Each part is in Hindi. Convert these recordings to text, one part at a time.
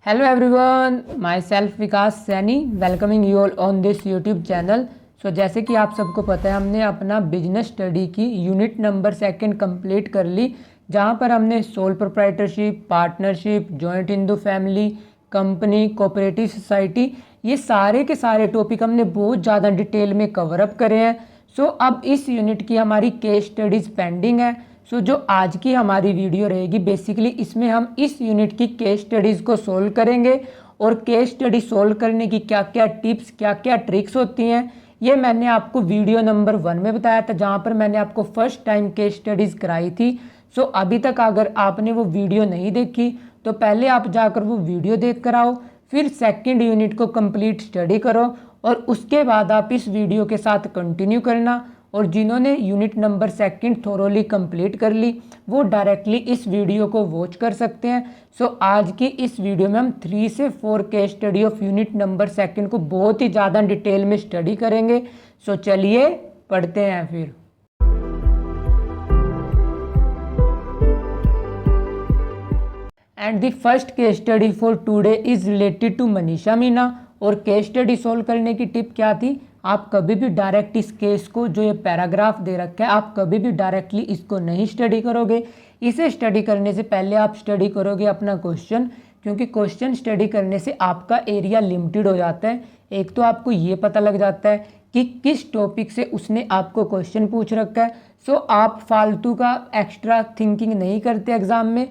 Hello everyone, myself Vikas Saini welcoming you all on this YouTube channel. जैसे कि आप सबको पता है, हमने अपना बिजनेस स्टडी की यूनिट नंबर 2 कंप्लीट कर ली, जहां पर हमने sole proprietorship, partnership, joint in the family, company, cooperative society, ये सारे के सारे टॉपिक हमने बहुत ज़्यादा डिटेल में कवर अप करे हैं। अब इस यूनिट की हमारी केस स्टडीज़ पेंडिंग है। जो आज की हमारी वीडियो रहेगी, बेसिकली इसमें हम इस यूनिट की केस स्टडीज़ को सोल्व करेंगे और केस स्टडी सोल्व करने की क्या क्या टिप्स, क्या क्या ट्रिक्स होती हैं, ये मैंने आपको वीडियो नंबर 1 में बताया था, जहाँ पर मैंने आपको फर्स्ट टाइम केस स्टडीज़ कराई थी। अभी तक अगर आपने वो वीडियो नहीं देखी तो पहले आप जाकर वो वीडियो देख कर आओ, फिर सेकेंड यूनिट को कंप्लीट स्टडी करो और उसके बाद आप इस वीडियो के साथ कंटिन्यू करना। और जिन्होंने यूनिट नंबर 2 थोरोली कंप्लीट कर ली, वो डायरेक्टली इस वीडियो को वॉच कर सकते हैं। आज की इस वीडियो में हम 3 से 4 case study of unit number 2 को बहुत ही ज़्यादा डिटेल में स्टडी करेंगे। चलिए पढ़ते हैं फिर। And the first case study for today is related to Manisha Meena. और केस स्टडी सोल्व करने की टिप क्या थी, आप कभी भी डायरेक्ट इस केस को, जो ये पैराग्राफ दे रखा है, आप कभी भी डायरेक्टली इसको नहीं स्टडी करोगे। इसे स्टडी करने से पहले आप स्टडी करोगे अपना क्वेश्चन, क्योंकि क्वेश्चन स्टडी करने से आपका एरिया लिमिटेड हो जाता है। एक तो आपको ये पता लग जाता है कि किस टॉपिक से उसने आपको क्वेश्चन पूछ रखा है। आप फालतू का एक्स्ट्रा थिंकिंग नहीं करते एग्जाम में।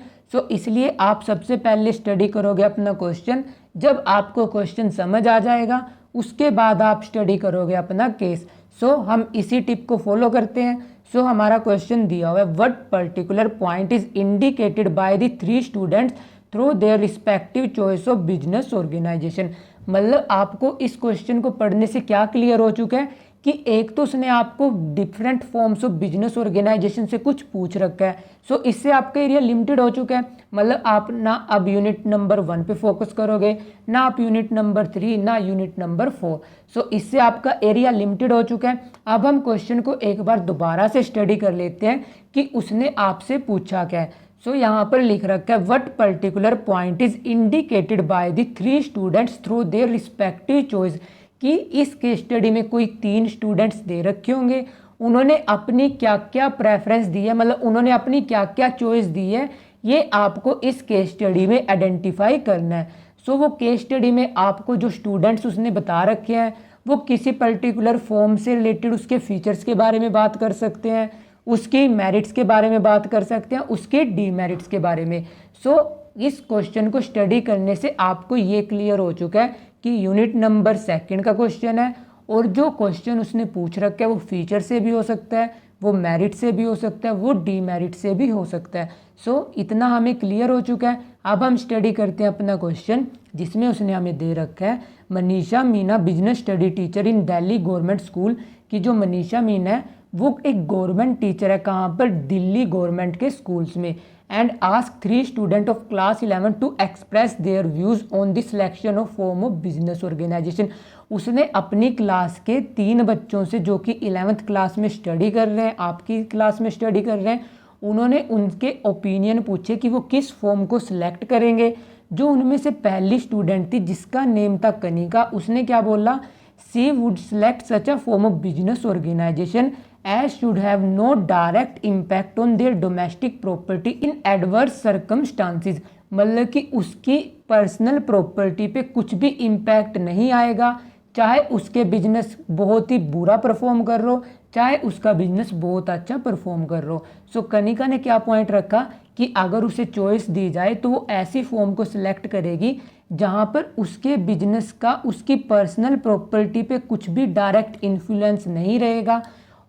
इसलिए आप सबसे पहले स्टडी करोगे अपना क्वेश्चन। जब आपको क्वेश्चन समझ आ जाएगा, उसके बाद आप स्टडी करोगे अपना केस। हम इसी टिप को फॉलो करते हैं। हमारा क्वेश्चन दिया हुआ है, what particular point is indicated by the 3 students through their respective choice of business organisation. मतलब आपको इस क्वेश्चन को पढ़ने से क्या क्लियर हो चुका है कि एक तो उसने आपको different forms of business organisation से कुछ पूछ रखा है। इससे आपका एरिया लिमिटेड हो चुका है। मतलब आप ना अब यूनिट नंबर 1 पे फोकस करोगे, ना आप यूनिट नंबर 3, ना यूनिट नंबर 4। इससे आपका एरिया लिमिटेड हो चुका है। अब हम क्वेश्चन को एक बार दोबारा से स्टडी कर लेते हैं कि उसने आपसे पूछा क्या है। यहाँ पर लिख रखा है, what particular point is indicated by the 3 students through their respective choice. कि इस केस स्टडी में कोई 3 स्टूडेंट्स दे रखे होंगे, उन्होंने अपनी क्या क्या प्रेफरेंस दी है, मतलब उन्होंने अपनी क्या क्या चॉइस दी है, ये आपको इस केस स्टडी में आइडेंटिफाई करना है। वो केस स्टडी में आपको जो स्टूडेंट्स उसने बता रखे हैं, वो किसी पर्टिकुलर फॉर्म से रिलेटेड उसके फीचर्स के बारे में बात कर सकते हैं, उसकी मेरिट्स के बारे में बात कर सकते हैं, उसके डीमेरिट्स के बारे में। इस क्वेश्चन को स्टडी करने से आपको ये क्लियर हो चुका है कि यूनिट नंबर 2 का क्वेश्चन है, और जो क्वेश्चन उसने पूछ रखा है वो फीचर से भी हो सकता है, वो मेरिट से भी हो सकता है, वो डीमेरिट से भी हो सकता है। इतना हमें क्लियर हो चुका है। अब हम स्टडी करते हैं अपना क्वेश्चन, जिसमें उसने हमें दे रखा है, Manisha Meena business study teacher इन दिल्ली गवर्नमेंट स्कूल। की जो मनीषा मीना है वो एक गवर्नमेंट टीचर है, कहाँ पर, दिल्ली गवर्नमेंट के स्कूल्स में। And ask 3 student of class 11 to express their views on the selection of form of business organisation. उसने अपनी क्लास के 3 बच्चों से, जो कि 11th क्लास में स्टडी कर रहे हैं, आपकी क्लास में स्टडी कर रहे हैं, उन्होंने उनके ओपिनियन पूछे कि वो किस फॉर्म को सिलेक्ट करेंगे। जो उनमें से पहली स्टूडेंट थी, जिसका नेम था कनिका, उसने क्या बोला, she would select such a form of business organisation as should have no direct impact on their domestic property in adverse circumstances। मतलब कि उसकी पर्सनल प्रॉपर्टी पे कुछ भी इम्पैक्ट नहीं आएगा, चाहे उसके बिजनेस बहुत ही बुरा परफॉर्म कर रहा हो, चाहे उसका बिजनेस बहुत अच्छा परफॉर्म कर रहा हो। कनिका ने क्या पॉइंट रखा कि अगर उसे चॉइस दी जाए तो वो ऐसी फॉर्म को सिलेक्ट करेगी जहाँ पर उसके बिजनेस का, उसकी पर्सनल प्रॉपर्टी पे कुछ भी डायरेक्ट इन्फ्लुएंस नहीं रहेगा।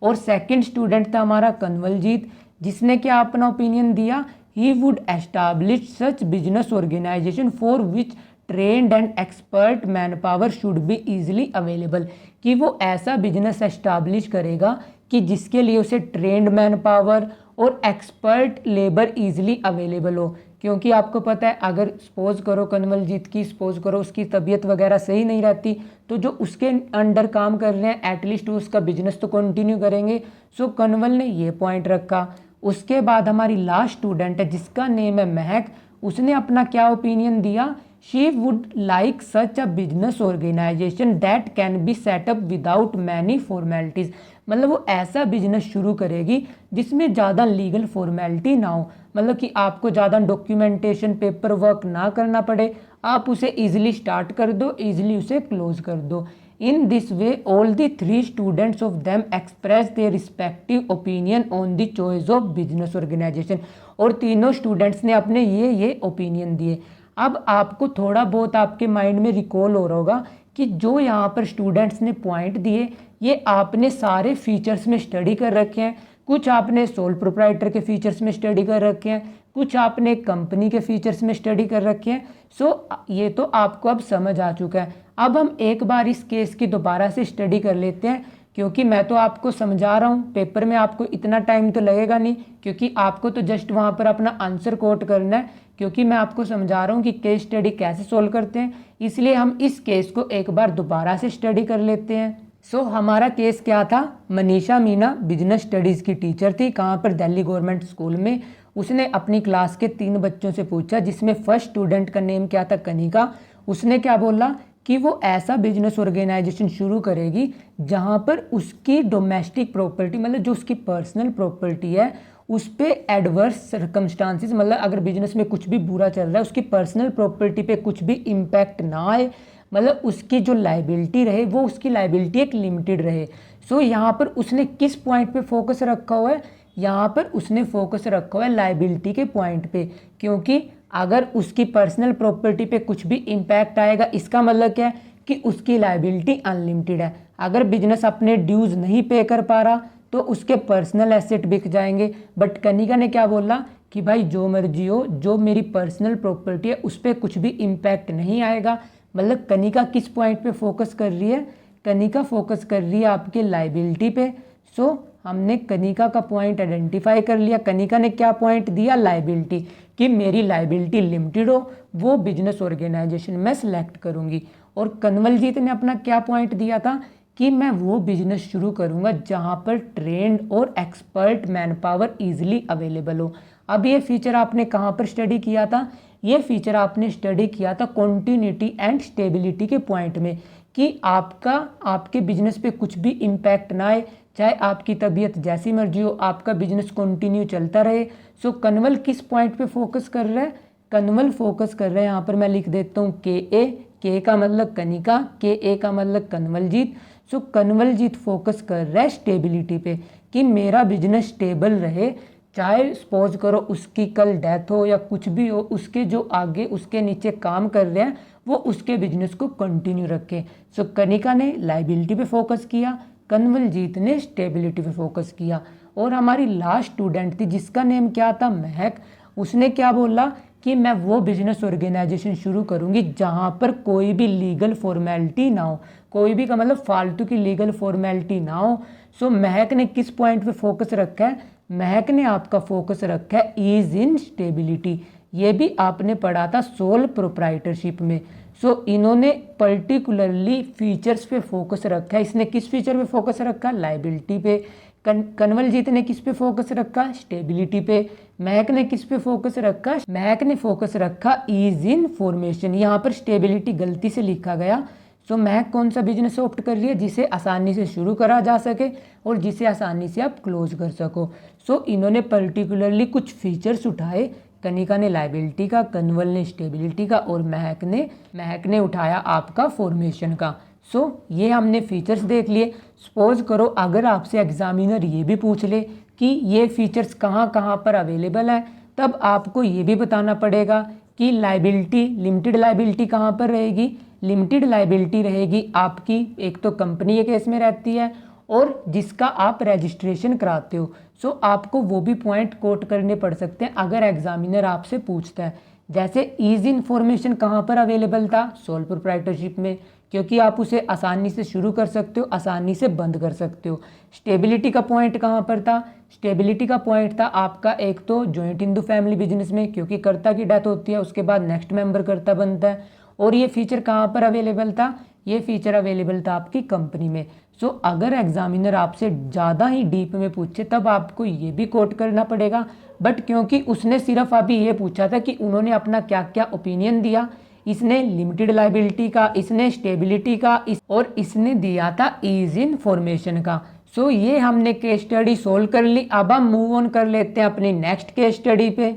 और सेकंड स्टूडेंट था हमारा कन्वलजीत, जिसने क्या अपना ओपिनियन दिया, he would establish such business organisation for which trained and expert man power should be easily available. कि वो ऐसा बिजनेस एस्टैब्लिश करेगा कि जिसके लिए उसे ट्रेंड मैन पावर और एक्सपर्ट लेबर इजीली अवेलेबल हो। क्योंकि आपको पता है, अगर सपोज करो कन्वलजीत की, सपोज करो उसकी तबीयत वगैरह सही नहीं रहती, तो जो उसके अंडर काम कर रहे हैं एटलीस्ट उसका बिजनेस तो कंटिन्यू करेंगे। कन्वल ने ये पॉइंट रखा। उसके बाद हमारी लास्ट स्टूडेंट है, जिसका नेम है महक। उसने अपना क्या ओपिनियन दिया she would like such a business organisation that can be set up without many formalities. मतलब वो ऐसा बिजनेस शुरू करेगी जिसमें ज़्यादा लीगल फॉर्मेलिटी ना हो, मतलब कि आपको ज़्यादा डॉक्यूमेंटेशन पेपर वर्क ना करना पड़े, आप उसे ईजिली स्टार्ट कर दो, ईजिली उसे क्लोज कर दो। In this way all the three students of them express their respective opinion on the choice of business organisation. और तीनों स्टूडेंट्स ने अपने ये ओपिनियन दिए। अब आपको थोड़ा बहुत आपके माइंड में रिकॉल हो रहा होगा कि जो यहाँ पर स्टूडेंट्स ने पॉइंट दिए ये आपने सारे फीचर्स में स्टडी कर रखे हैं। कुछ आपने सोल प्रोप्राइटर के फीचर्स में स्टडी कर रखे हैं, कुछ आपने कंपनी के फीचर्स में स्टडी कर रखे हैं। सो ये तो आपको अब समझ आ चुका है। अब हम एक बार इस केस की दोबारा से स्टडी कर लेते हैं, क्योंकि मैं तो आपको समझा रहा हूँ, पेपर में आपको इतना टाइम तो लगेगा नहीं, क्योंकि आपको तो जस्ट वहाँ पर अपना आंसर कोट करना है, क्योंकि मैं आपको समझा रहा हूँ कि केस स्टडी कैसे सोल्व करते हैं। इसलिए हम इस केस को एक बार दोबारा से स्टडी कर लेते हैं। सो हमारा केस क्या था, मनीषा मीना बिजनेस स्टडीज़ की टीचर थी, कहाँ पर, दिल्ली गवर्नमेंट स्कूल में। उसने अपनी क्लास के 3 बच्चों से पूछा, जिसमें फर्स्ट स्टूडेंट का नेम क्या था, कनिका। उसने क्या बोला कि वो ऐसा बिजनेस ऑर्गेनाइजेशन शुरू करेगी जहाँ पर उसकी डोमेस्टिक प्रॉपर्टी, मतलब जो उसकी पर्सनल प्रॉपर्टी है, उस पर एडवर्स सर्कमस्टांसिस, मतलब अगर बिजनेस में कुछ भी बुरा चल रहा है उसकी पर्सनल प्रॉपर्टी पे कुछ भी इम्पैक्ट ना आए, मतलब उसकी जो लाइबिलिटी रहे वो उसकी लाइबिलिटी एक लिमिटेड रहे। सो यहाँ पर उसने किस पॉइंट पे फोकस रखा हुआ है, यहाँ पर उसने फोकस रखा हुआ है लाइबिलिटी के पॉइंट पे, क्योंकि अगर उसकी पर्सनल प्रॉपर्टी पे कुछ भी इम्पैक्ट आएगा इसका मतलब क्या है कि उसकी लाइबिलिटी अनलिमिटेड है। अगर बिजनेस अपने ड्यूज नहीं पे कर पा रहा तो उसके पर्सनल एसेट बिक जाएंगे। बट कनिका ने क्या बोला कि भाई जो मर्जी हो, जो मेरी पर्सनल प्रॉपर्टी है उस पर कुछ भी इम्पैक्ट नहीं आएगा। मतलब कनिका किस पॉइंट पे फोकस कर रही है, कनिका फोकस कर रही है आपके लाइबिलिटी पे। सो हमने कनिका का पॉइंट आइडेंटिफाई कर लिया। कनिका ने क्या पॉइंट दिया, लाइबिलिटी, कि मेरी लाइबिलिटी लिमिटेड हो, वो बिजनेस ऑर्गेनाइजेशन मैं सिलेक्ट करूंगी। और कन्वलजीत ने अपना क्या पॉइंट दिया था कि मैं वो बिजनेस शुरू करूंगा जहां पर ट्रेंड और expert man power easily available हो। अब ये फीचर आपने कहाँ पर स्टडी किया था, ये फीचर आपने स्टडी किया था कॉन्टिन्यूटी एंड स्टेबिलिटी के पॉइंट में, कि आपके बिजनेस पे कुछ भी इम्पैक्ट ना आए, चाहे आपकी तबीयत जैसी मर्जी हो, आपका बिजनेस कंटिन्यू चलता रहे। सो कन्वल किस पॉइंट पे फोकस कर रहा है, कन्वल फोकस कर रहे हैं, यहाँ पर मैं लिख देता हूँ के का मतलब कनिका, के का मतलब कन्वलजीत। सो कन्वलजीत फोकस कर रहा है स्टेबिलिटी पे, कि मेरा बिजनेस स्टेबल रहे, चाहे सपोज करो उसकी कल डेथ हो या कुछ भी हो, उसके जो आगे उसके नीचे काम कर रहे हैं वो उसके बिजनेस को कंटिन्यू रखे। सो कनिका ने लाइबिलिटी पे फोकस किया, कन्वलजीत ने स्टेबिलिटी पे फोकस किया। और हमारी लास्ट स्टूडेंट थी जिसका नेम क्या था, महक। उसने क्या बोला कि मैं वो बिजनेस ऑर्गेनाइजेशन शुरू करूंगी जहां पर कोई भी लीगल फॉर्मेलिटी ना हो, कोई भी का मतलब फालतू की लीगल फॉर्मेलिटी ना हो। सो महक ने किस पॉइंट पे फोकस रखा है, महक ने आपका फोकस रखा है ईज इन स्टेबिलिटी। ये भी आपने पढ़ा था सोल प्रोप्राइटरशिप में। सो इन्होंने पर्टिकुलरली फीचर्स पे फोकस रखा है। इसने किस फीचर पे फोकस रखा, लाइबिलिटी पे। कन्वलजीत ने किस पे फोकस रखा, स्टेबिलिटी पे। महक ने किस पे फोकस रखा, महक ने फोकस रखा ईज इन फॉर्मेशन। यहाँ पर स्टेबिलिटी गलती से लिखा गया। सो महक कौन सा बिजनेस ऑप्ट कर रही है, जिसे आसानी से शुरू करा जा सके और जिसे आसानी से आप क्लोज कर सको। सो इन्होंने पर्टिकुलरली कुछ फीचर्स उठाए, कनिका ने लाइबिलिटी का, कन्वल ने स्टेबिलिटी का और महक ने उठाया आपका फॉर्मेशन का। सो ये हमने फीचर्स देख लिए। सपोज करो अगर आपसे एग्जामिनर ये भी पूछ ले कि ये फीचर्स कहाँ कहाँ पर अवेलेबल है, तब आपको ये भी बताना पड़ेगा कि लाइबिलिटी, लिमिटेड लाइबिलिटी कहाँ पर रहेगी। लिमिटेड लाइबिलिटी रहेगी आपकी एक तो कंपनी के केस में रहती है और जिसका आप रजिस्ट्रेशन कराते हो। सो आपको वो भी पॉइंट कोट करने पड़ सकते हैं अगर एग्जामिनर आपसे पूछता है। जैसे ईज इन्फॉर्मेशन कहाँ पर अवेलेबल था, सोल प्रोप्राइटरशिप में, क्योंकि आप उसे आसानी से शुरू कर सकते हो, आसानी से बंद कर सकते हो। स्टेबिलिटी का पॉइंट कहाँ पर था, स्टेबिलिटी का पॉइंट था आपका एक तो जॉइंट हिंदू फैमिली बिजनेस में, क्योंकि कर्ता की डेथ होती है उसके बाद नेक्स्ट मेंबर कर्ता बनता है। और ये फीचर कहाँ पर अवेलेबल था, ये फीचर अवेलेबल था आपकी कंपनी में। सो अगर एग्जामिनर आपसे ज़्यादा ही डीप में पूछे तब आपको ये भी कोट करना पड़ेगा। बट क्योंकि उसने सिर्फ अभी ये पूछा था कि उन्होंने अपना क्या क्या ओपिनियन दिया, इसने लिमिटेड लाइबिलिटी का, इसने स्टेबिलिटी का, और इसने दिया था ईज इन फॉर्मेशन का। सो ये हमने केस स्टडी सोल्व कर ली। अब हम मूव ऑन कर लेते हैं अपनी नेक्स्ट केस स्टडी पे।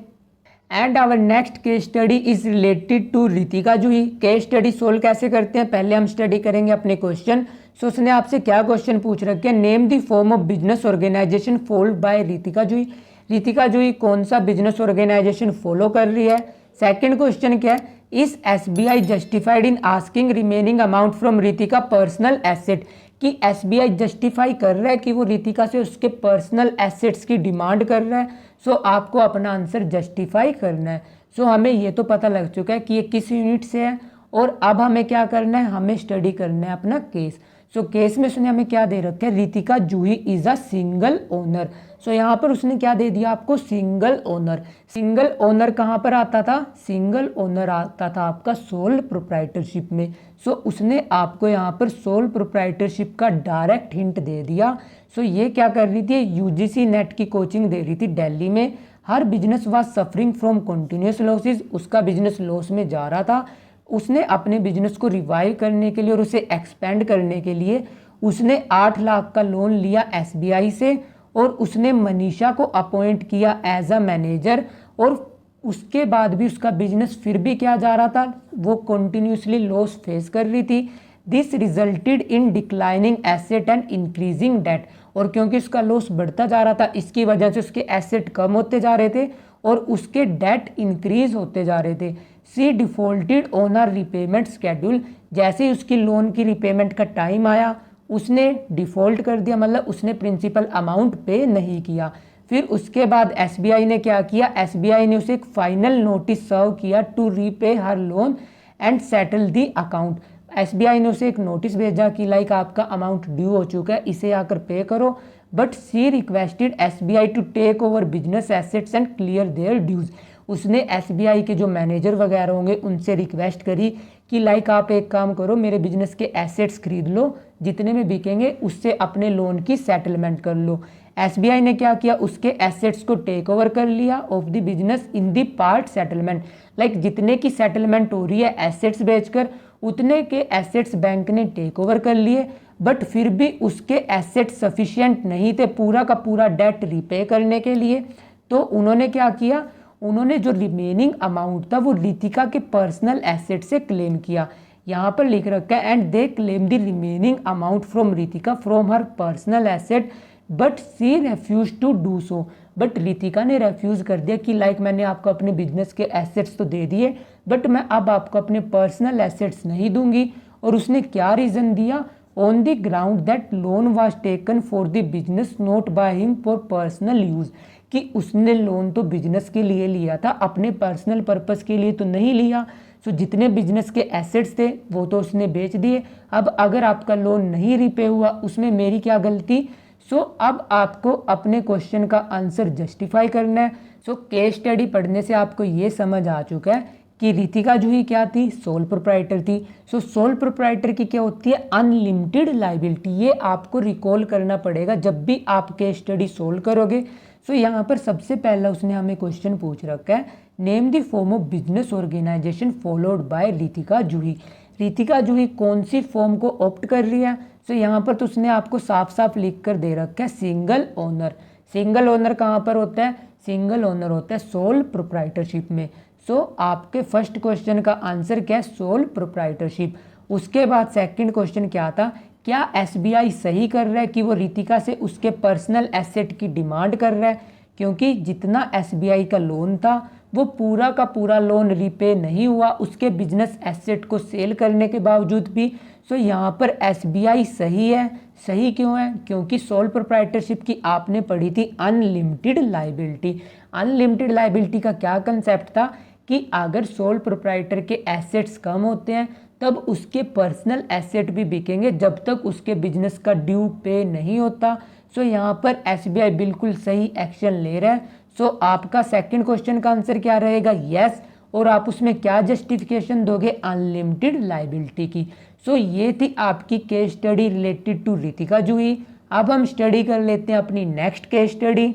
And our next case study is related to Ritika Juhi. Case study solve कैसे करते हैं, पहले हम स्टडी करेंगे अपने क्वेश्चन। सो उसने आपसे क्या क्वेश्चन पूछ रखे हैं, name the form of business organisation followed by Ritika Juhi. Ritika Juhi कौन सा बिजनेस ऑर्गेनाइजेशन फॉलो कर रही है। सेकंड क्वेश्चन क्या है, is SBI justified in asking remaining amount from Ritika personal asset, कि एसबीआई जस्टिफाई कर रहा है कि वो रितिका से उसके पर्सनल एसेट्स की डिमांड कर रहा है। सो आपको अपना आंसर जस्टिफाई करना है। सो हमें ये तो पता लग चुका है कि ये किस यूनिट से है, और अब हमें क्या करना है, हमें स्टडी करना है अपना केस। सो केस में उसने हमें क्या दे रखा है, रितिका जूही इज अ सिंगल ओनर। सो यहाँ पर उसने क्या दे दिया आपको, सिंगल ओनर। सिंगल ओनर कहाँ पर आता था, सिंगल ओनर आता था आपका सोल प्रोप्राइटरशिप में। सो उसने आपको यहाँ पर सोल प्रोप्राइटरशिप का डायरेक्ट हिंट दे दिया। सो ये क्या कर रही थी, यूजीसी नेट की कोचिंग दे रही थी दिल्ली में। Her business was suffering from continuous losses, उसका बिजनेस लॉस में जा रहा था। उसने अपने बिजनेस को रिवाइव करने के लिए और उसे एक्सपेंड करने के लिए उसने 8 लाख का लोन लिया एसबीआई से, और उसने मनीषा को अपॉइंट किया एज अ मैनेजर। और उसके बाद भी उसका बिजनेस फिर भी क्या जा रहा था, वो कंटिन्यूसली लॉस फेस कर रही थी। This resulted in declining asset and increasing debt, और क्योंकि उसका लॉस बढ़ता जा रहा था, इसकी वजह से उसके एसेट कम होते जा रहे थे और उसके डेट इंक्रीज होते जा रहे थे। She defaulted on her repayment schedule, जैसे ही उसकी लोन की रिपेमेंट का टाइम आया उसने डिफ़ॉल्ट कर दिया, मतलब उसने प्रिंसिपल अमाउंट पे नहीं किया। फिर उसके बाद एसबीआई ने क्या किया, एसबीआई ने उसे एक फाइनल नोटिस सर्व किया to repay her loan and settle the account. SBI ने उसे एक नोटिस भेजा कि लाइक आपका अमाउंट ड्यू हो चुका है, इसे आकर पे करो। But she requested SBI to take over business assets and clear their dues. उसने एसबीआई के जो मैनेजर वगैरह होंगे उनसे रिक्वेस्ट करी कि लाइक आप एक काम करो, मेरे बिजनेस के एसेट्स खरीद लो, जितने में बिकेंगे उससे अपने लोन की सेटलमेंट कर लो। एसबीआई ने क्या किया, उसके एसेट्स को टेक ओवर कर लिया of the business in the part settlement. Like जितने की सेटलमेंट हो रही है एसेट्स बेचकर, उतने के एसेट्स बैंक ने टेक ओवर कर लिए। बट फिर भी उसके एसेट्स सफिशिएंट नहीं थे पूरा का पूरा डेट रिपे करने के लिए। तो उन्होंने क्या किया, उन्होंने जो रिमेनिंग अमाउंट था वो रितिका के पर्सनल एसेट से क्लेम किया। यहाँ पर लिख रखा है and they claim the remaining amount from Ritika from her personal asset but she refuse to do so. But Ritika ने रेफ्यूज कर दिया कि लाइक मैंने आपको अपने बिजनेस के एसेट्स तो दे दिए, बट मैं अब आपको अपने पर्सनल एसेट्स नहीं दूंगी। और उसने क्या रीज़न दिया, on the ground that loan was taken for the business not by him for personal use, कि उसने लोन तो बिजनेस के लिए लिया था, अपने पर्सनल पर्पस के लिए तो नहीं लिया। सो जितने बिजनेस के एसेट्स थे वो तो उसने बेच दिए। अब अगर आपका लोन नहीं रिपे हुआ उसमें मेरी क्या गलती। सो अब आपको अपने क्वेश्चन का आंसर जस्टिफाई करना है। सो केस स्टडी पढ़ने से आपको ये समझ आ चुका है कि रितिका जूही क्या थी, सोल प्रोप्राइटर थी। सो सोल प्रोप्राइटर की क्या होती है, अनलिमिटेड लाइबिलिटी। ये आपको रिकॉल करना पड़ेगा जब भी आप केस स्टडी सोल्व करोगे। सो यहाँ पर सबसे पहला उसने हमें क्वेश्चन पूछ रखा है, name the form of business organisation followed by Ritika Juhi. Ritika Juhi कौन सी फॉर्म को ऑप्ट कर रही है। सो यहाँ पर तो उसने आपको साफ साफ लिख कर दे रखा है सिंगल ओनर। सिंगल ओनर कहाँ पर होता है, सिंगल ओनर होता है सोल प्रोप्राइटरशिप में। सो आपके फर्स्ट क्वेश्चन का आंसर क्या है, सोल प्रोप्राइटरशिप। उसके बाद सेकंड क्वेश्चन क्या था, क्या एसबीआई सही कर रहा है कि वो रितिका से उसके पर्सनल एसेट की डिमांड कर रहा है, क्योंकि जितना एसबीआई का लोन था वो पूरा का पूरा लोन रिपे नहीं हुआ उसके बिजनेस एसेट को सेल करने के बावजूद भी। सो यहाँ पर एसबीआई सही है। सही क्यों है, क्योंकि सोल प्रोप्राइटरशिप की आपने पढ़ी थी अनलिमिटेड लाइबिलिटी। अनलिमिटेड लाइबिलिटी का क्या कंसेप्ट था कि अगर सोल प्रोप्राइटर के एसेट्स कम होते हैं तब उसके पर्सनल एसेट भी बिकेंगे जब तक उसके बिजनेस का ड्यू पे नहीं होता। सो यहाँ पर एसबीआई बिल्कुल सही एक्शन ले रहा है। सो आपका सेकंड क्वेश्चन का आंसर क्या रहेगा, यस। और आप उसमें क्या जस्टिफिकेशन दोगे, अनलिमिटेड लाइबिलिटी की। सो ये थी आपकी case study related to Ritika Juhi. अब हम स्टडी कर लेते हैं अपनी next case study.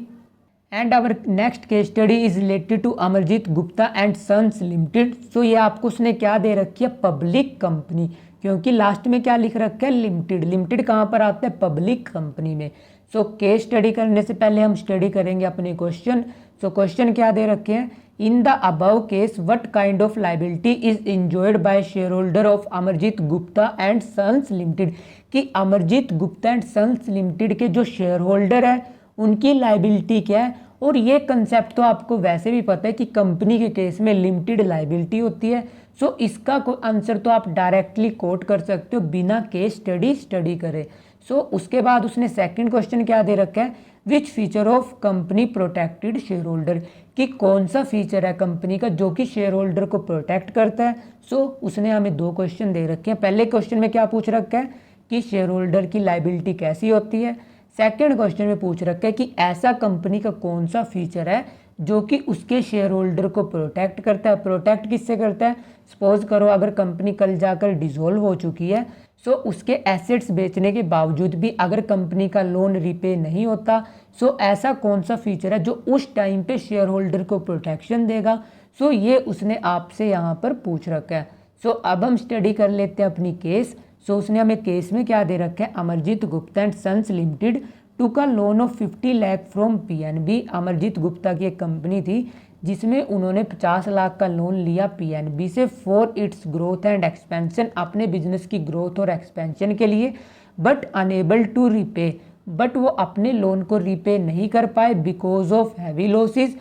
And our next case study is related to Amarjeet Gupta and sons limited. So ये आपको उसने क्या दे रखी है, पब्लिक कंपनी, क्योंकि लास्ट में क्या लिख रखा है, लिमिटेड। लिमिटेड कहाँ पर आता है, पब्लिक कंपनी में। सो केस स्टडी करने से पहले हम स्टडी करेंगे अपने क्वेश्चन। सो क्वेश्चन क्या दे रखे हैं, in the above case what kind of liability is enjoyed by share holder of Amarjeet Gupta and sons limited, कि Amarjeet Gupta and sons limited के जो शेयर होल्डर है उनकी लाइबिलिटी क्या है। और ये कंसेप्ट तो आपको वैसे भी पता है कि कंपनी के केस में लिमिटेड लाइबिलिटी होती है। सो इसका आंसर तो आप डायरेक्टली कोट कर सकते हो बिना केस स्टडी करे। सो उसके बाद उसने सेकंड क्वेश्चन क्या दे रखा है, which feature of company protected share holder, कि कौन सा फीचर है कंपनी का जो कि शेयर होल्डर को प्रोटेक्ट करता है। सो उसने हमें दो क्वेश्चन दे रखे हैं। पहले क्वेश्चन में क्या पूछ रखा है कि शेयर होल्डर की लाइबिलिटी कैसी होती है। सेकंड क्वेश्चन में पूछ रखा है कि ऐसा कंपनी का कौन सा फीचर है जो कि उसके शेयर होल्डर को प्रोटेक्ट करता है। प्रोटेक्ट किससे करता है, सपोज करो अगर कंपनी कल जाकर डिसॉल्व हो चुकी है, सो उसके एसेट्स बेचने के बावजूद भी अगर कंपनी का लोन रिपे नहीं होता, सो ऐसा कौन सा फीचर है जो उस टाइम पे शेयर होल्डर को प्रोटेक्शन देगा। सो ये उसने आपसे यहाँ पर पूछ रखा है। सो अब हम स्टडी कर लेते हैं अपनी केस। सो उसने हमें केस में क्या दे रखा है, Amarjeet Gupta and sons limited took a loan of 50 lakh from PNB. Amarjeet Gupta की एक कंपनी थी जिसमें उन्होंने 50 लाख का लोन लिया पीएनबी से for its growth and expansion, अपने बिजनेस की ग्रोथ और एक्सपेंशन के लिए। But unable to repay, but वो अपने लोन को रिपे नहीं कर पाए because of heavy losses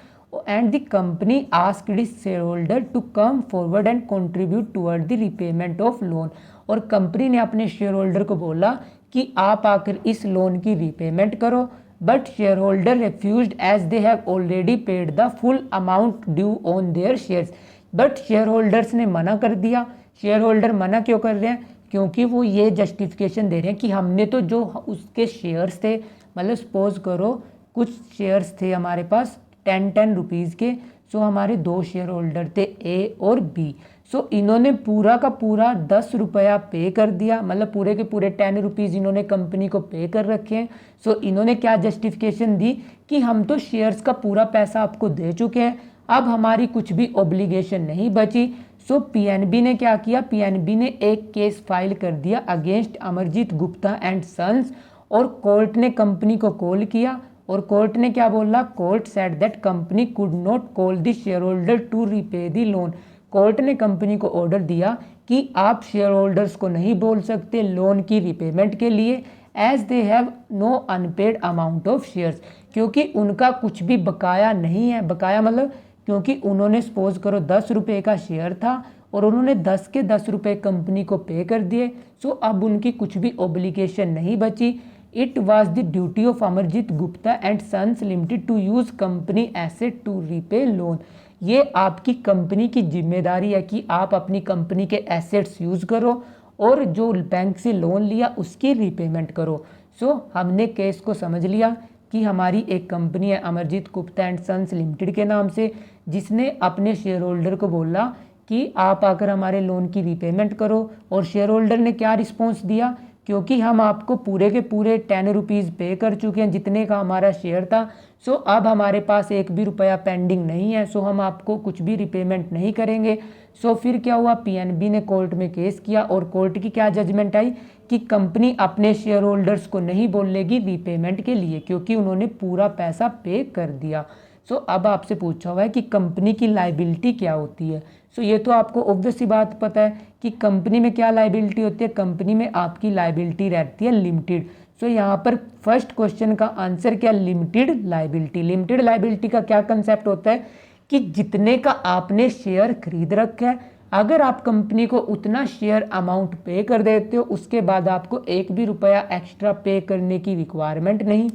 and the company asked its share holder to come forward and contribute toward the repayment of loan. और कंपनी ने अपने शेयर होल्डर को बोला कि आप आकर इस लोन की रिपेमेंट करो, but share holder refused as they have already paid the full amount due on their shares. But share holders ने मना कर दिया। शेयर होल्डर मना क्यों कर रहे हैं, क्योंकि वो ये जस्टिफिकेशन दे रहे हैं कि हमने तो जो उसके शेयर्स थे, मतलब सपोज करो कुछ शेयर्स थे हमारे पास 10 रुपीज़ के। सो हमारे दो शेयर होल्डर थे ए और बी। सो इन्होंने पूरा का पूरा 10 रुपया पे कर दिया, मतलब पूरे के पूरे 10 रुपीज़ इन्होंने कंपनी को पे कर रखे हैं। सो इन्होंने क्या जस्टिफिकेशन दी कि हम तो शेयर्स का पूरा पैसा आपको दे चुके हैं, अब हमारी कुछ भी ऑब्लिगेशन नहीं बची। सो पीएनबी ने क्या किया, पीएनबी ने एक केस फाइल कर दिया against Amarjeet Gupta and sons, और कोर्ट ने कंपनी को कॉल किया। और कोर्ट ने क्या बोला, court said that company could not call the share holder to repay the loan. Court ने कंपनी को ऑर्डर दिया कि आप शेयर होल्डर्स को नहीं बोल सकते लोन की रिपेमेंट के लिए, as they have no unpaid amount of shares, क्योंकि उनका कुछ भी बकाया नहीं है। बकाया मतलब क्योंकि उन्होंने सपोज करो 10 रुपये का शेयर था और उन्होंने 10 के 10 रुपये कंपनी को पे कर दिए। सो अब उनकी कुछ भी ऑब्लिगेशन नहीं बची। It was the duty of Amarjeet Gupta and sons limited to use company asset to repay loan. ये आपकी कंपनी की जिम्मेदारी है कि आप अपनी कंपनी के एसेट्स यूज़ करो और जो बैंक से लोन लिया उसकी रीपेमेंट करो। सो हमने केस को समझ लिया कि हमारी एक कंपनी है Amarjeet Gupta and sons limited के नाम से, जिसने अपने शेयर होल्डर को बोला कि आप आकर हमारे लोन की रीपेमेंट करो। और शेयर होल्डर ने क्या रिस्पॉन्स दिया, क्योंकि हम आपको पूरे के पूरे 10 रुपीज़ पे कर चुके हैं जितने का हमारा शेयर था। सो अब हमारे पास एक भी रुपया पेंडिंग नहीं है, सो हम आपको कुछ भी रिपेमेंट नहीं करेंगे। सो फिर क्या हुआ, पीएनबी ने कोर्ट में केस किया और कोर्ट की क्या जजमेंट आई कि कंपनी अपने शेयर होल्डर्स को नहीं बोलेगी रीपेमेंट के लिए, क्योंकि उन्होंने पूरा पैसा पे कर दिया। सो अब आपसे पूछा हुआ है कि कंपनी की लाइबिलिटी क्या होती है। सो ये तो आपको ऑब्वियस सी बात पता है कि कंपनी में क्या लाइबिलिटी होती है, कंपनी में आपकी लाइबिलिटी रहती है लिमिटेड। सो यहाँ पर फर्स्ट क्वेश्चन का आंसर क्या, लिमिटेड लाइबिलिटी। लिमिटेड लाइबिलिटी का क्या कंसेप्ट होता है कि जितने का आपने शेयर खरीद रखा है, अगर आप कंपनी को उतना शेयर अमाउंट पे कर देते हो उसके बाद आपको एक भी रुपया एक्स्ट्रा पे करने की रिक्वायरमेंट नहीं।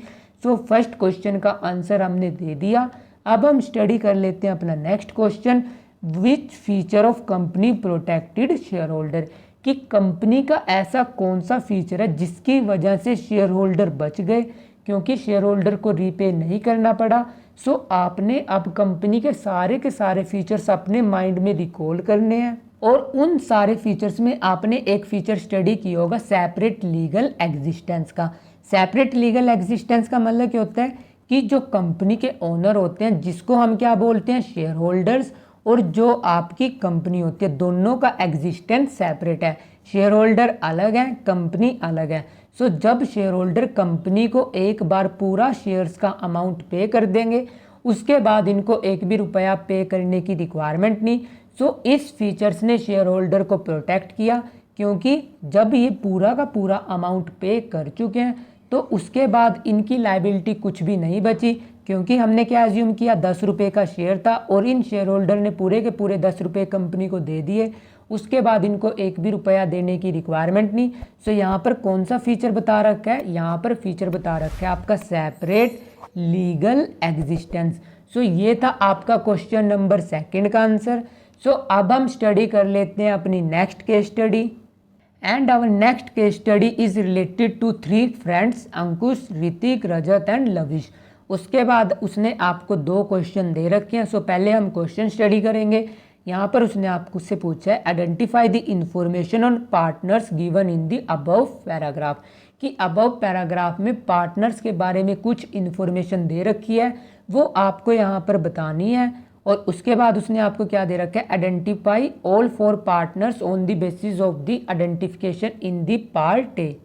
सो फर्स्ट क्वेश्चन का आंसर हमने दे दिया। अब हम स्टडी कर लेते हैं अपना next question, which feature of company protected share holder, कि कंपनी का ऐसा कौन सा फीचर है जिसकी वजह से शेयर होल्डर बच गए, क्योंकि शेयर होल्डर को रीपे नहीं करना पड़ा। सो आपने अब कंपनी के सारे फीचर्स अपने माइंड में रिकॉल करने हैं, और उन सारे फीचर्स में आपने एक फीचर स्टडी किया होगा सेपरेट लीगल एग्जिस्टेंस का। सेपरेट लीगल एग्जिस्टेंस का मतलब क्या होता है कि जो कंपनी के ओनर होते हैं जिसको हम क्या बोलते हैं, शेयर होल्डर्स, और जो आपकी कंपनी होती है, दोनों का एग्जिस्टेंस सेपरेट है। शेयर होल्डर अलग है, कंपनी अलग है। सो जब शेयर होल्डर कंपनी को एक बार पूरा शेयर्स का अमाउंट पे कर देंगे, उसके बाद इनको एक भी रुपया पे करने की रिक्वायरमेंट नहीं। सो इस फीचर्स ने शेयर होल्डर को प्रोटेक्ट किया, क्योंकि जब ये पूरा का पूरा अमाउंट पे कर चुके हैं तो उसके बाद इनकी लाइबिलिटी कुछ भी नहीं बची, क्योंकि हमने क्या एज्यूम किया, 10 रुपये का शेयर था और इन शेयर होल्डर ने पूरे के पूरे 10 रुपये कंपनी को दे दिए। उसके बाद इनको एक भी रुपया देने की रिक्वायरमेंट नहीं। सो यहाँ पर कौन सा फीचर बता रखा है, यहाँ पर फीचर बता रखा है आपका सेपरेट लीगल एग्जिस्टेंस। सो ये था आपका क्वेश्चन नंबर 2 का आंसर। सो अब हम स्टडी कर लेते हैं अपनी next case study. And our next case study is related to 3 friends, Ankush, Hrithik, Rajat and Lavish. उसके बाद उसने आपको 2 क्वेश्चन दे रखे हैं। सो पहले हम क्वेश्चन स्टडी करेंगे। यहाँ पर उसने आपको से पूछा है, identify the information on partners given in the above paragraph, कि अबव पैराग्राफ में पार्टनर्स के बारे में कुछ इन्फॉर्मेशन दे रखी है, वो आपको यहाँ पर बतानी है। और उसके बाद उसने आपको क्या दे रखा है, identify all 4 partners on the basis of the identification in the part A.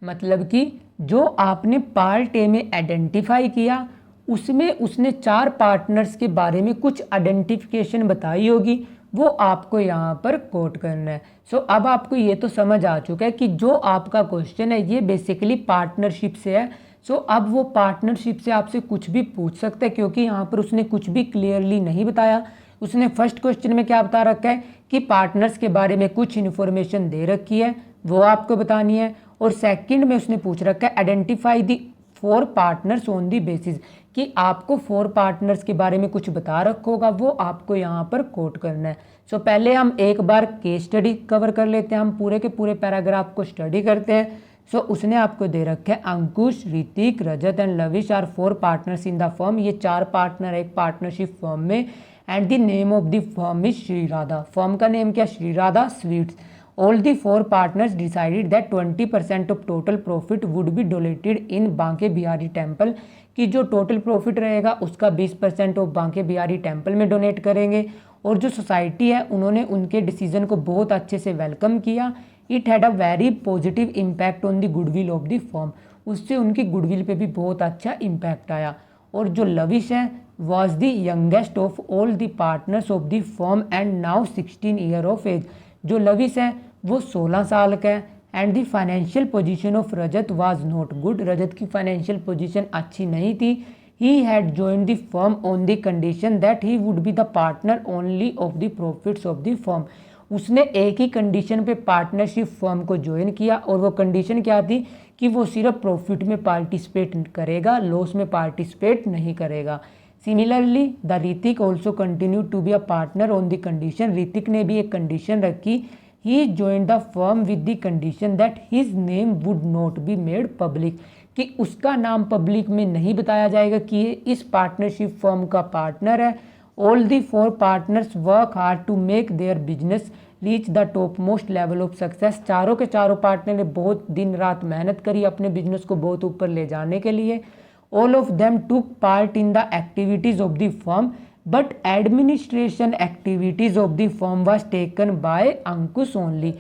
मतलब कि जो आपने पार्ट ए में आइडेंटिफाई किया उसमें उसने 4 पार्टनर्स के बारे में कुछ आइडेंटिफिकेशन बताई होगी, वो आपको यहाँ पर कोट करना है। सो अब आपको ये तो समझ आ चुका है कि जो आपका क्वेश्चन है ये बेसिकली पार्टनरशिप से है। सो अब वो पार्टनरशिप से आपसे कुछ भी पूछ सकता है, क्योंकि यहाँ पर उसने कुछ भी क्लियरली नहीं बताया। उसने फर्स्ट क्वेश्चन में क्या बता रखा है कि पार्टनर्स के बारे में कुछ इन्फॉर्मेशन दे रखी है, वो आपको बतानी है। और सेकंड में उसने पूछ रखा है identify the 4 partners on the basis, कि आपको 4 पार्टनर्स के बारे में कुछ बता रखा होगा, वो आपको यहाँ पर कोट करना है। सो पहले हम एक बार केस स्टडी कवर कर लेते हैं, हम पूरे के पूरे पैराग्राफ को स्टडी करते हैं। सो उसने आपको दे रखा है Ankush, Hrithik, Rajat and Lavish are 4 partners in the firm. ये 4 पार्टनर एक पार्टनरशिप फर्म में। And the name of the firm is Shri Radha. Firm का नेम क्या, Shri Radha sweets. All the 4 partners decided that 20% of total profit would be donated in Banke Bihari temple, कि जो टोटल प्रॉफिट रहेगा उसका 20% ऑफ बांके बिहारी टेम्पल में डोनेट करेंगे। और जो सोसाइटी है उन्होंने उनके डिसीजन को बहुत अच्छे से वेलकम किया। It had a very positive impact on the goodwill of the firm. उससे उनकी गुडविल पे भी बहुत अच्छा इम्पैक्ट आया। और जो लविश है was the youngest of all the partners of the firm and now 16 year of age. जो लविश है वो 16 साल का है। And the financial position of Rajat was not good. Rajat की फाइनेंशियल पोजीशन अच्छी नहीं थी। He had joined the firm on the condition that he would be the partner only of the profits of the firm. उसने एक ही कंडीशन पे पार्टनरशिप फर्म को ज्वाइन किया, और वो कंडीशन क्या थी कि वो सिर्फ प्रॉफिट में पार्टिसिपेट करेगा, लॉस में पार्टिसिपेट नहीं करेगा। Similarly the Hrithik also continue to be a partner on the condition. Hrithik ने भी एक कंडीशन रखी, he join the firm with the condition that his name would not be made public, कि उसका नाम पब्लिक में नहीं बताया जाएगा कि ये इस पार्टनरशिप फर्म का पार्टनर है। All the 4 partners work hard to make their business reach the top most level of success. चारों के चारों पार्टनर ने बहुत दिन रात मेहनत करी अपने बिजनेस को बहुत ऊपर ले जाने के लिए। All of them took part in the activities of the firm, but administration activities of the firm was taken by Ankush only,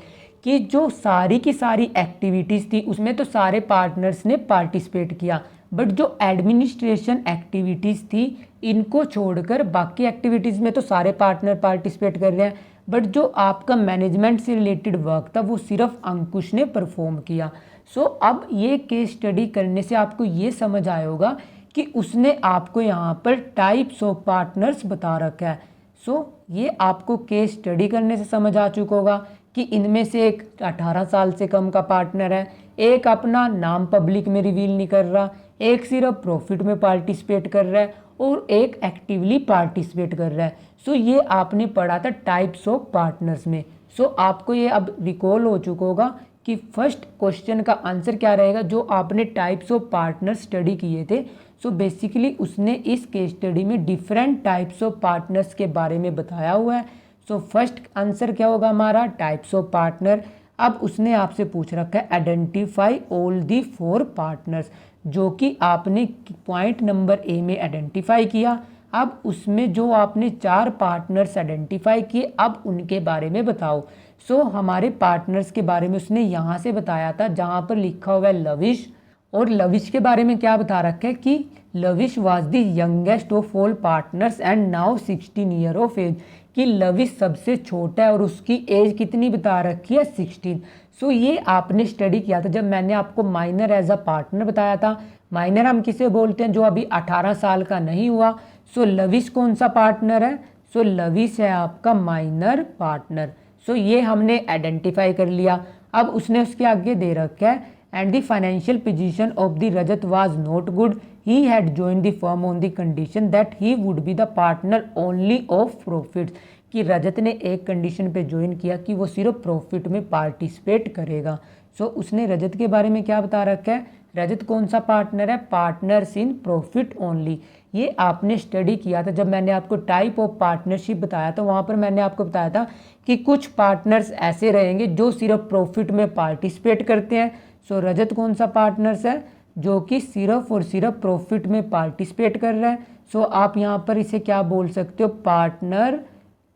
कि जो सारी की सारी एक्टिविटीज़ थी उसमें तो सारे पार्टनर्स ने पार्टिसिपेट किया, बट जो एडमिनिस्ट्रेशन एक्टिविटीज़ थी इनको छोड़कर बाकी एक्टिविटीज़ में तो सारे पार्टनर पार्टिसिपेट कर रहे हैं, बट जो आपका मैनेजमेंट से रिलेटेड वर्क था वो सिर्फ अंकुश ने परफॉर्म किया। सो अब ये केस स्टडी करने से आपको ये समझ आया होगा कि उसने आपको यहाँ पर टाइप्स ऑफ पार्टनर्स बता रखा है। सो ये आपको केस स्टडी करने से समझ आ चुका होगा कि इनमें से एक 18 साल से कम का पार्टनर है, एक अपना नाम पब्लिक में रिवील नहीं कर रहा, एक सिर्फ प्रॉफिट में पार्टिसिपेट कर रहा है और एक एक्टिवली पार्टिसिपेट कर रहा है। सो ये आपने पढ़ा था टाइप्स ऑफ पार्टनर्स में। सो आपको ये अब रिकॉल हो चुका होगा कि फर्स्ट क्वेश्चन का आंसर क्या रहेगा, जो आपने टाइप्स ऑफ पार्टनर स्टडी किए थे। सो बेसिकली उसने इस केस स्टडी में डिफरेंट टाइप्स ऑफ पार्टनर्स के बारे में बताया हुआ है। सो फर्स्ट आंसर क्या होगा हमारा, टाइप्स ऑफ पार्टनर। अब उसने आपसे पूछ रखा है आइडेंटिफाई ऑल दी 4 पार्टनर्स। जो कि आपने पॉइंट नंबर ए में आइडेंटिफाई किया। अब उसमें जो आपने 4 पार्टनर्स आइडेंटिफाई किए, अब उनके बारे में बताओ। सो हमारे पार्टनर्स के बारे में उसने यहाँ से बताया था जहाँ पर लिखा हुआ है लविश, और लविश के बारे में क्या बता रखा है कि Lavish was the youngest of all partners and now 16 year of age, कि लविश सबसे छोटा है और उसकी एज कितनी बता रखी है 16। सो ये आपने स्टडी किया था जब मैंने आपको माइनर एज अ पार्टनर बताया था। माइनर हम किसे बोलते हैं, जो अभी 18 साल का नहीं हुआ। सो लविश कौन सा पार्टनर है, सो लविश है आपका माइनर पार्टनर। सो ये हमने आइडेंटिफाई कर लिया। अब उसने उसके आगे दे रखा है and the financial position of the Rajat was not good, he had join the firm on the condition that he would be the partner only of profits, कि रजत ने एक कंडीशन पे ज्वाइन किया कि वो सिर्फ प्रॉफिट में पार्टिसिपेट करेगा। सो उसने रजत के बारे में क्या बता रखा है, रजत कौन सा पार्टनर है, पार्टनर्स इन प्रॉफिट ओनली। ये आपने स्टडी किया था जब मैंने आपको टाइप ऑफ पार्टनरशिप बताया था, वहाँ पर मैंने आपको बताया था कि कुछ पार्टनर्स ऐसे रहेंगे जो सिर्फ प्रॉफिट में पार्टिसिपेट करते हैं। सो रजत कौन सा पार्टनर्स है, जो कि सिर्फ और सिर्फ प्रॉफिट में पार्टिसिपेट कर रहा है। सो आप यहाँ पर इसे क्या बोल सकते हो, पार्टनर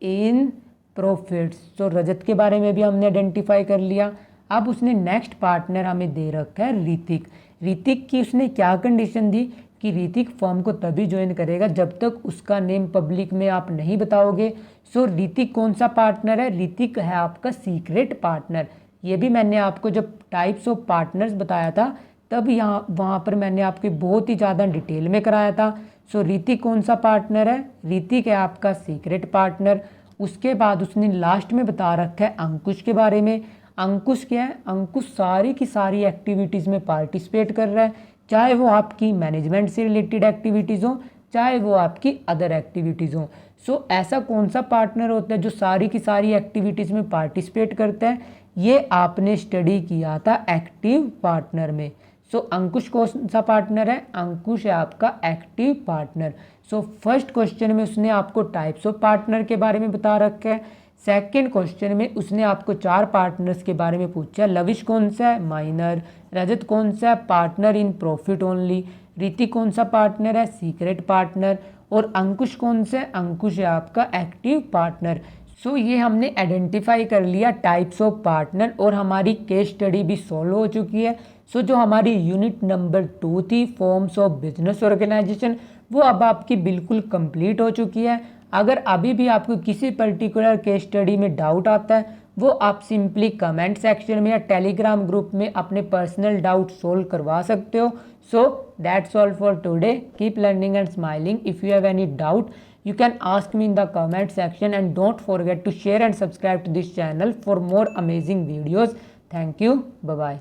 इन प्रॉफिट्स। सो रजत के बारे में भी हमने आइडेंटिफाई कर लिया। अब उसने नेक्स्ट पार्टनर हमें दे रखा है ऋतिक। ऋतिक की उसने क्या कंडीशन दी कि ऋतिक फर्म को तभी ज्वाइन करेगा जब तक उसका नेम पब्लिक में आप नहीं बताओगे। सो ऋतिक कौन सा पार्टनर है, ऋतिक है आपका सीक्रेट पार्टनर। ये भी मैंने आपको जब टाइप्स ऑफ पार्टनर्स बताया था तब यहाँ वहाँ पर मैंने आपकी बहुत ही ज़्यादा डिटेल में कराया था। सो ऋतिक कौन सा पार्टनर है, ऋतिक है आपका सीक्रेट पार्टनर। उसके बाद उसने लास्ट में बता रखा है अंकुश के बारे में। अंकुश क्या है, अंकुश सारी की सारी एक्टिविटीज़ में पार्टिसिपेट कर रहा है, चाहे वो आपकी मैनेजमेंट से रिलेटेड एक्टिविटीज़ हो, चाहे वो आपकी अदर एक्टिविटीज़ हो। सो ऐसा कौन सा पार्टनर होता है जो सारी की सारी एक्टिविटीज़ में पार्टिसिपेट करता है, ये आपने स्टडी किया था एक्टिव पार्टनर में। सो अंकुश कौन सा पार्टनर है, अंकुश है आपका active partner. So first question में उसने आपको टाइप्स ऑफ पार्टनर के बारे में बता रखा है। सेकंड क्वेश्चन में उसने आपको 4 पार्टनर्स के बारे में पूछा, लविश कौन सा है, माइनर, रजत कौन सा है, partner in profit only, Hrithik कौन सा पार्टनर है, सीक्रेट पार्टनर, और अंकुश कौन सा है, अंकुश है आपका एक्टिव पार्टनर। सो ये हमने आइडेंटिफाई कर लिया टाइप्स ऑफ पार्टनर, और हमारी केस स्टडी भी सॉल्व हो चुकी है। सो जो हमारी यूनिट नंबर 2 थी फॉर्म्स ऑफ बिजनेस ऑर्गेनाइजेशन, वो अब आपकी बिल्कुल कंप्लीट हो चुकी है। अगर अभी भी आपको किसी पर्टिकुलर केस स्टडी में डाउट आता है, वो आप सिंपली कमेंट सेक्शन में या टेलीग्राम ग्रुप में अपने पर्सनल डाउट सोल्व करवा सकते हो। So that's all for today, keep learning and smiling. If you have any doubt you can ask me in the comment section, and don't forget to share and subscribe to this channel for more amazing videos. Thank you, bye bye.